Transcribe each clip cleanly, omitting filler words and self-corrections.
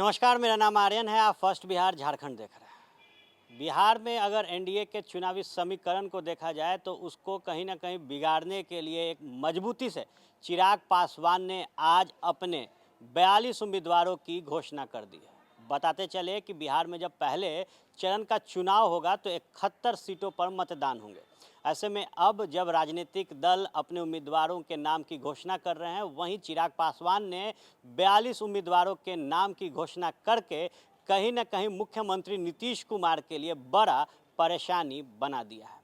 नमस्कार, मेरा नाम आर्यन है। आप फर्स्ट बिहार झारखंड देख रहे हैं। बिहार में अगर एनडीए के चुनावी समीकरण को देखा जाए तो उसको कहीं ना कहीं बिगाड़ने के लिए एक मजबूती से चिराग पासवान ने आज अपने 42 उम्मीदवारों की घोषणा कर दी है। बताते चले कि बिहार में जब पहले चरण का चुनाव होगा तो 71 सीटों पर मतदान होंगे। ऐसे में अब जब राजनीतिक दल अपने उम्मीदवारों के नाम की घोषणा कर रहे हैं, वहीं चिराग पासवान ने 42 उम्मीदवारों के नाम की घोषणा करके कहीं न कहीं मुख्यमंत्री नीतीश कुमार के लिए बड़ा परेशानी बना दिया है।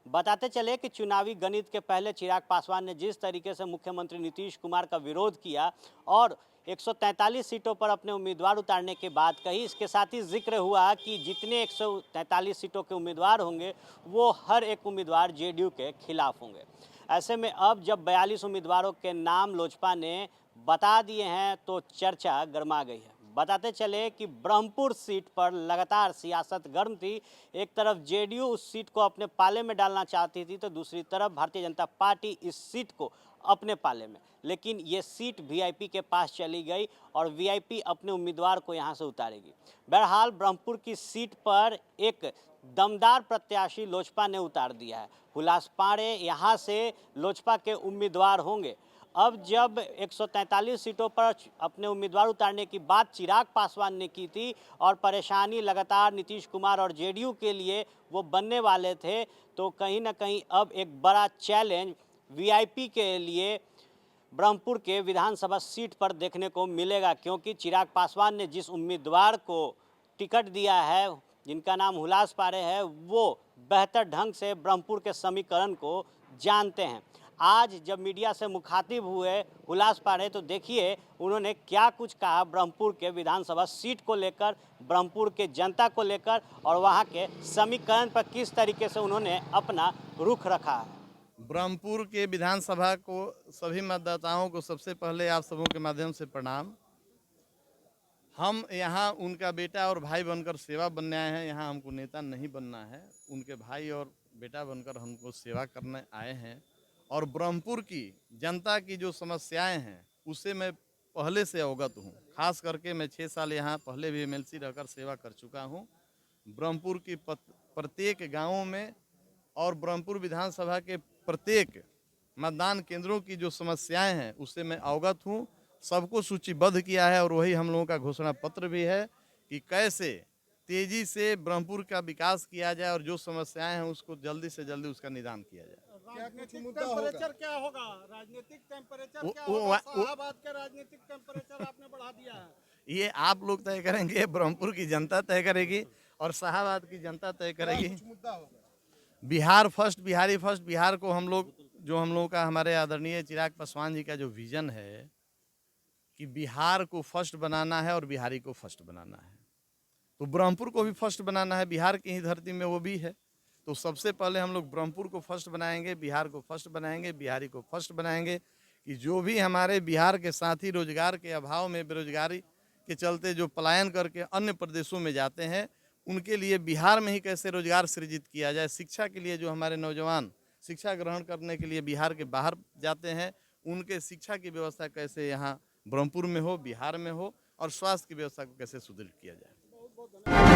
बताते चले कि चुनावी गणित के पहले चिराग पासवान ने जिस तरीके से मुख्यमंत्री नीतीश कुमार का विरोध किया और 143 सीटों पर अपने उम्मीदवार उतारने की बात कही, इसके साथ ही जिक्र हुआ कि जितने 143 सीटों के उम्मीदवार होंगे वो हर एक उम्मीदवार जेडीयू के खिलाफ होंगे। ऐसे में अब जब 42 उम्मीदवारों के नाम लोजपा ने बता दिए हैं तो चर्चा गर्मा गई है। बताते चले कि ब्रह्मपुर सीट पर लगातार सियासत गर्म थी। एक तरफ जेडीयू उस सीट को अपने पाले में डालना चाहती थी तो दूसरी तरफ भारतीय जनता पार्टी इस सीट को अपने पाले में, लेकिन ये सीट वीआईपी के पास चली गई और वीआईपी अपने उम्मीदवार को यहाँ से उतारेगी। बहरहाल ब्रह्मपुर की सीट पर एक दमदार प्रत्याशी लोजपा ने उतार दिया है। हुलास पांडे यहाँ से लोजपा के उम्मीदवार होंगे। अब जब 143 सीटों पर अपने उम्मीदवार उतारने की बात चिराग पासवान ने की थी और परेशानी लगातार नीतीश कुमार और जेडीयू के लिए वो बनने वाले थे, तो कहीं ना कहीं अब एक बड़ा चैलेंज वीआईपी के लिए ब्रह्मपुर के विधानसभा सीट पर देखने को मिलेगा, क्योंकि चिराग पासवान ने जिस उम्मीदवार को टिकट दिया है, जिनका नाम हुलास पांडे है, वो बेहतर ढंग से ब्रह्मपुर के समीकरण को जानते हैं। आज जब मीडिया से मुखातिब हुए हुलास पांडे तो देखिए उन्होंने क्या कुछ कहा ब्रह्मपुर के विधानसभा सीट को लेकर, ब्रह्मपुर के जनता को लेकर और वहाँ के समीकरण पर किस तरीके से उन्होंने अपना रुख रखा है। ब्रह्मपुर के विधानसभा को सभी मतदाताओं को सबसे पहले आप सबों के माध्यम से प्रणाम। हम यहाँ उनका बेटा और भाई बनकर सेवा बनने आए हैं। यहाँ हमको नेता नहीं बनना है, उनके भाई और बेटा बनकर हमको सेवा करने आए हैं। और ब्रह्मपुर की जनता की जो समस्याएं हैं उससे मैं पहले से अवगत हूँ। खास करके मैं 6 साल यहाँ पहले भी एमएलसी रहकर सेवा कर चुका हूँ। ब्रह्मपुर की प्रत्येक गाँवों में और ब्रह्मपुर विधानसभा के प्रत्येक मतदान केंद्रों की जो समस्याएं हैं उससे मैं अवगत हूं। सबको सूचीबद्ध किया है और वही हम लोगों का घोषणा पत्र भी है कि कैसे तेजी से ब्रह्मपुर का विकास किया जाए और जो समस्याएं हैं उसको जल्दी से जल्दी उसका निदान किया जाए। राजनीतिक टेम्परेचर क्या होगा? राजनीतिक टेम्परेचर क्या होगा? शाहबाद का राजनीतिक टेम्परेचर आपने बढ़ा दिया है। ये आप लोग तय करेंगे, ब्रह्मपुर की जनता तय करेगी और शाहबाद की जनता तय करेगी। Bihar first, Bihari first. बिहार को हम लोगों का, हमारे आदरणीय चिराग पासवान जी का जो विजन है कि बिहार को फर्स्ट बनाना है और बिहारी को फर्स्ट बनाना है, तो ब्रह्मपुर को भी फर्स्ट बनाना है। बिहार की ही धरती में वो भी है, तो सबसे पहले हम लोग ब्रह्मपुर को फर्स्ट बनाएंगे, बिहार को फर्स्ट बनाएंगे, बिहारी को फर्स्ट बनाएंगे कि जो भी हमारे बिहार के साथी रोजगार के अभाव में, बेरोजगारी के चलते जो पलायन करके अन्य प्रदेशों में जाते हैं, उनके लिए बिहार में ही कैसे रोजगार सृजित किया जाए। शिक्षा के लिए जो हमारे नौजवान शिक्षा ग्रहण करने के लिए बिहार के बाहर जाते हैं, उनके शिक्षा की व्यवस्था कैसे यहाँ ब्रह्मपुर में हो, बिहार में हो, और स्वास्थ्य की व्यवस्था को कैसे सुदृढ़ किया जाए।